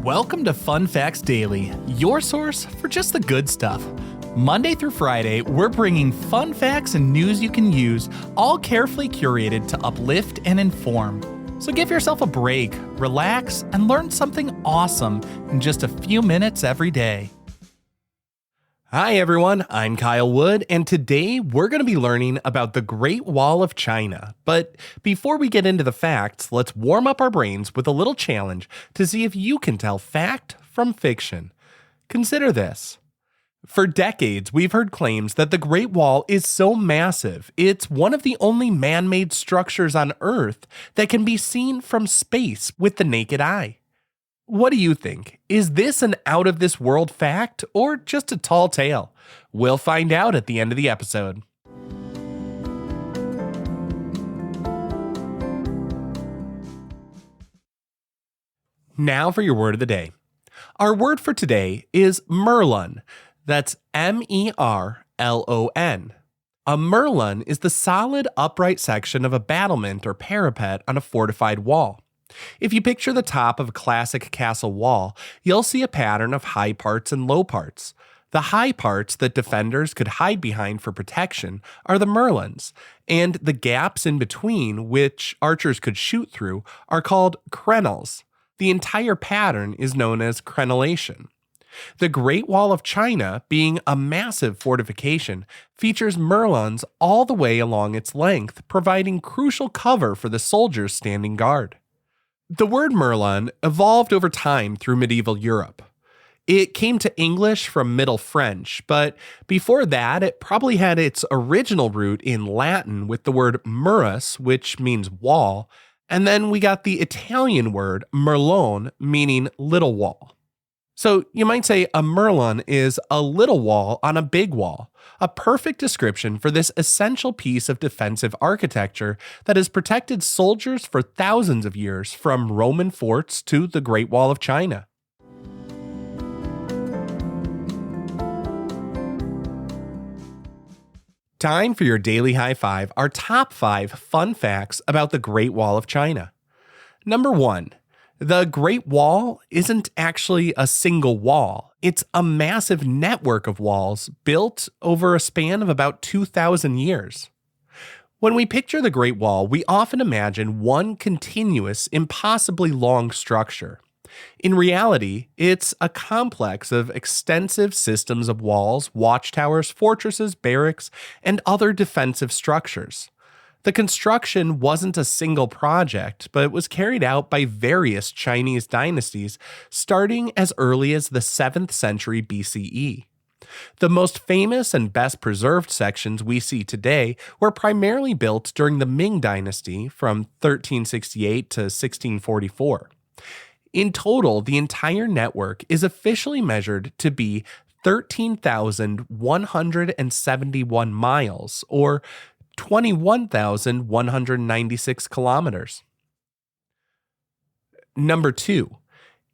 Welcome to Fun Facts Daily, your source for just the good stuff. Monday through Friday, we're bringing fun facts and news you can use, all carefully curated to uplift and inform. So give yourself a break, relax, and learn something awesome in just a few minutes every day. Hi everyone, I'm Kyle Wood, and today we're going to be learning about the Great Wall of China. But before we get into the facts, let's warm up our brains with a little challenge to see if you can tell fact from fiction. Consider this. For decades, we've heard claims that the Great Wall is so massive, it's one of the only man-made structures on Earth that can be seen from space with the naked eye. What do you think? Is this an out-of-this-world fact or just a tall tale? We'll find out at the end of the episode. Now for your word of the day. Our word for today is merlon. That's M-E-R-L-O-N. A merlon is the solid upright section of a battlement or parapet on a fortified wall. If you picture the top of a classic castle wall, you'll see a pattern of high parts and low parts. The high parts that defenders could hide behind for protection are the merlons, and the gaps in between, which archers could shoot through, are called crenelles. The entire pattern is known as crenellation. The Great Wall of China, being a massive fortification, features merlons all the way along its length, providing crucial cover for the soldiers standing guard. The word merlon evolved over time through medieval Europe. It came to English from Middle French, but before that, it probably had its original root in Latin with the word murus, which means wall, and then we got the Italian word merlon, meaning little wall. So you might say a merlon is a little wall on a big wall, a perfect description for this essential piece of defensive architecture that has protected soldiers for thousands of years, from Roman forts to the Great Wall of China. Time for your daily high five, our top 5 fun facts about the Great Wall of China. Number 1. The Great Wall isn't actually a single wall. It's a massive network of walls built over a span of about 2,000 years. When we picture the Great Wall, we often imagine one continuous, impossibly long structure. In reality, it's a complex of extensive systems of walls, watchtowers, fortresses, barracks, and other defensive structures. The construction wasn't a single project, but it was carried out by various Chinese dynasties starting as early as the 7th century BCE. The most famous and best preserved sections we see today were primarily built during the Ming Dynasty from 1368 to 1644. In total, the entire network is officially measured to be 13,171 miles, or 21,196 kilometers. Number 2.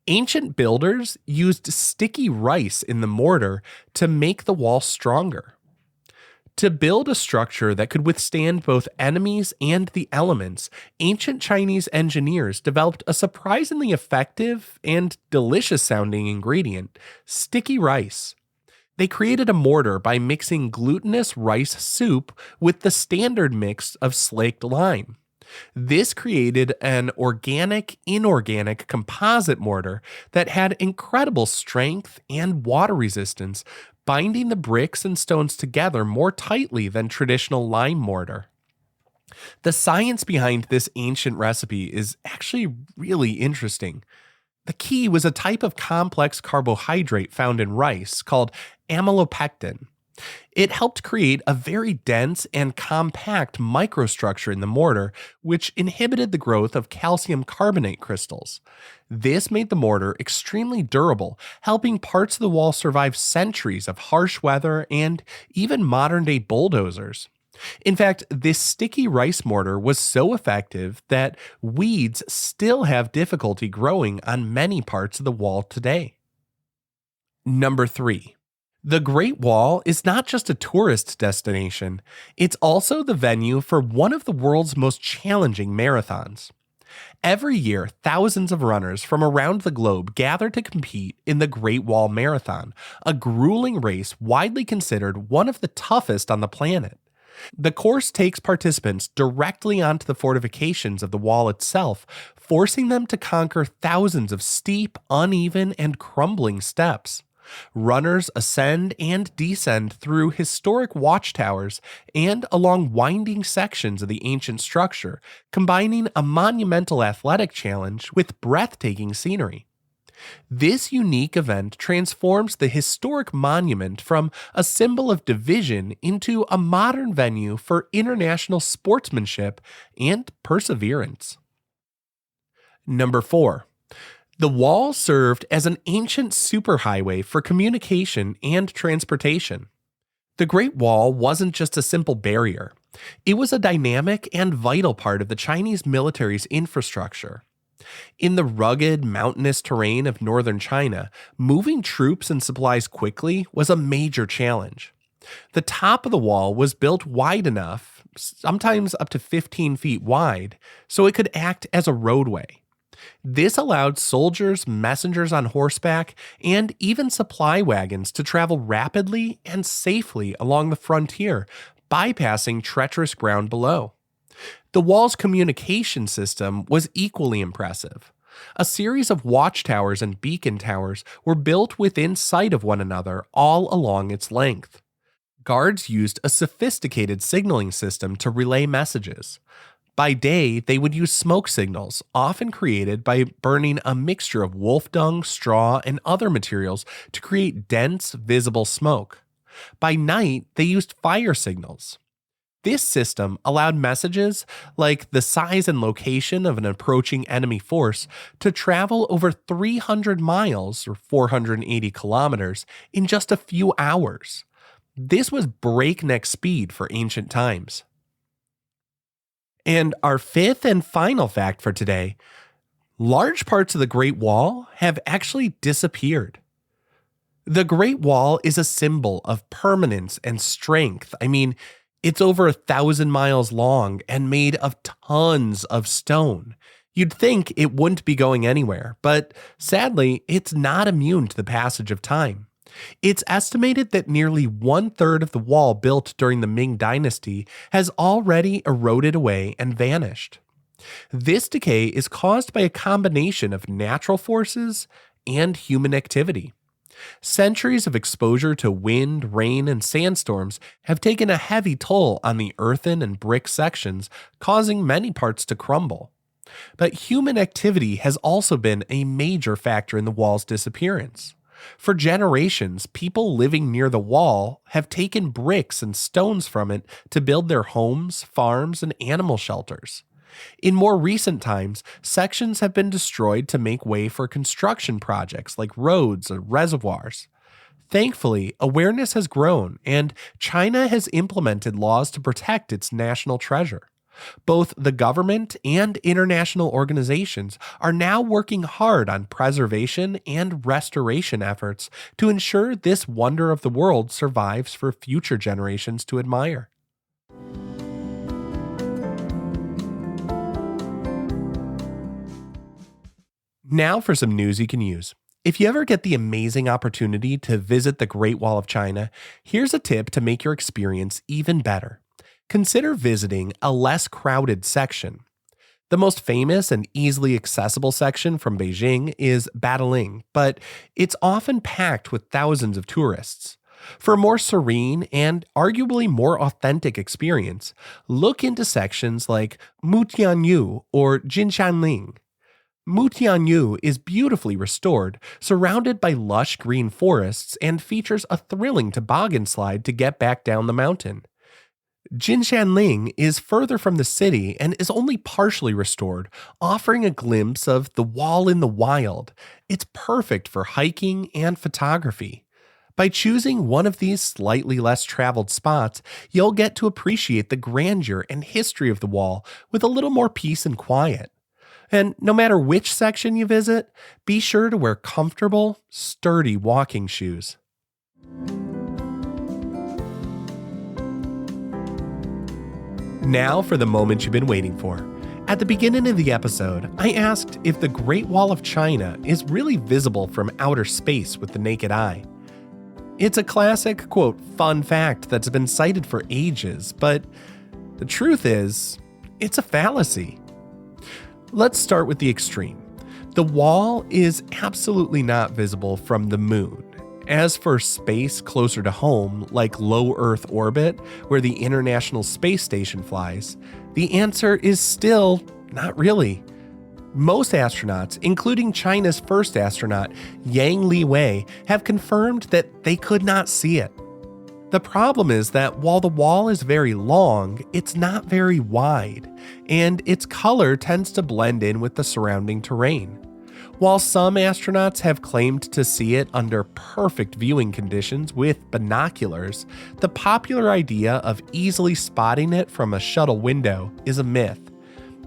Ancient builders used sticky rice in the mortar to make the wall stronger. To build a structure that could withstand both enemies and the elements, ancient Chinese engineers developed a surprisingly effective and delicious-sounding ingredient: sticky rice. They created a mortar by mixing glutinous rice soup with the standard mix of slaked lime. This created an organic-inorganic composite mortar that had incredible strength and water resistance, binding the bricks and stones together more tightly than traditional lime mortar. The science behind this ancient recipe is actually really interesting. The key was a type of complex carbohydrate found in rice called amylopectin. It helped create a very dense and compact microstructure in the mortar, which inhibited the growth of calcium carbonate crystals. This made the mortar extremely durable, helping parts of the wall survive centuries of harsh weather and even modern-day bulldozers. In fact, this sticky rice mortar was so effective that weeds still have difficulty growing on many parts of the wall today. Number 3. The Great Wall is not just a tourist destination, it's also the venue for one of the world's most challenging marathons. Every year, thousands of runners from around the globe gather to compete in the Great Wall Marathon, a grueling race widely considered one of the toughest on the planet. The course takes participants directly onto the fortifications of the wall itself, forcing them to conquer thousands of steep, uneven, and crumbling steps. Runners ascend and descend through historic watchtowers and along winding sections of the ancient structure, combining a monumental athletic challenge with breathtaking scenery. This unique event transforms the historic monument from a symbol of division into a modern venue for international sportsmanship and perseverance. Number 4. The wall served as an ancient superhighway for communication and transportation. The Great Wall wasn't just a simple barrier. It was a dynamic and vital part of the Chinese military's infrastructure. In the rugged, mountainous terrain of northern China, moving troops and supplies quickly was a major challenge. The top of the wall was built wide enough, sometimes up to 15 feet wide, so it could act as a roadway. This allowed soldiers, messengers on horseback, and even supply wagons to travel rapidly and safely along the frontier, bypassing treacherous ground below. The wall's communication system was equally impressive. A series of watchtowers and beacon towers were built within sight of one another all along its length. Guards used a sophisticated signaling system to relay messages. By day, they would use smoke signals, often created by burning a mixture of wolf dung, straw, and other materials to create dense, visible smoke. By night, they used fire signals. This system allowed messages, like the size and location of an approaching enemy force, to travel over 300 miles or 480 kilometers in just a few hours. This was breakneck speed for ancient times. And our fifth and final fact for today: large parts of the Great Wall have actually disappeared. The Great Wall is a symbol of permanence and strength. It's over 1,000 miles long and made of tons of stone. You'd think it wouldn't be going anywhere, but sadly, it's not immune to the passage of time. It's estimated that nearly 1/3 of the wall built during the Ming Dynasty has already eroded away and vanished. This decay is caused by a combination of natural forces and human activity. Centuries of exposure to wind, rain, and sandstorms have taken a heavy toll on the earthen and brick sections, causing many parts to crumble. But human activity has also been a major factor in the wall's disappearance. For generations, people living near the wall have taken bricks and stones from it to build their homes, farms, and animal shelters. In more recent times, sections have been destroyed to make way for construction projects like roads or reservoirs. Thankfully, awareness has grown, and China has implemented laws to protect its national treasure. Both the government and international organizations are now working hard on preservation and restoration efforts to ensure this wonder of the world survives for future generations to admire. Now for some news you can use. If you ever get the amazing opportunity to visit the Great Wall of China, here's a tip to make your experience even better. Consider visiting a less crowded section. The most famous and easily accessible section from Beijing is Badaling, but it's often packed with thousands of tourists. For a more serene and arguably more authentic experience, look into sections like Mutianyu or Jinshanling. Mutianyu is beautifully restored, surrounded by lush green forests, and features a thrilling toboggan slide to get back down the mountain. Jinshanling is further from the city and is only partially restored, offering a glimpse of the wall in the wild. It's perfect for hiking and photography. By choosing one of these slightly less traveled spots, you'll get to appreciate the grandeur and history of the wall with a little more peace and quiet. And no matter which section you visit, be sure to wear comfortable, sturdy walking shoes. Now for the moment you've been waiting for. At the beginning of the episode, I asked if the Great Wall of China is really visible from outer space with the naked eye. It's a classic, quote, fun fact that's been cited for ages, but the truth is, it's a fallacy. Let's start with the extreme. The wall is absolutely not visible from the moon. As for space closer to home, like low Earth orbit, where the International Space Station flies, the answer is still not really. Most astronauts, including China's first astronaut, Yang Liwei, have confirmed that they could not see it. The problem is that while the wall is very long, it's not very wide, and its color tends to blend in with the surrounding terrain. While some astronauts have claimed to see it under perfect viewing conditions with binoculars, the popular idea of easily spotting it from a shuttle window is a myth.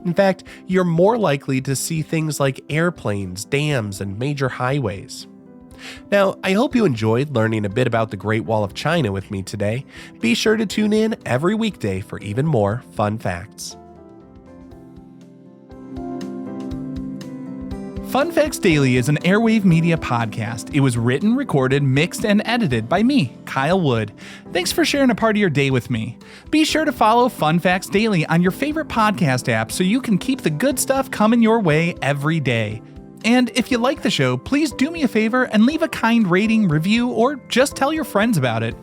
In fact, you're more likely to see things like airplanes, dams, and major highways. Now, I hope you enjoyed learning a bit about the Great Wall of China with me today. Be sure to tune in every weekday for even more fun facts. Fun Facts Daily is an Airwave Media podcast. It was written, recorded, mixed, and edited by me, Kyle Wood. Thanks for sharing a part of your day with me. Be sure to follow Fun Facts Daily on your favorite podcast app so you can keep the good stuff coming your way every day. And if you like the show, please do me a favor and leave a kind rating, review, or just tell your friends about it.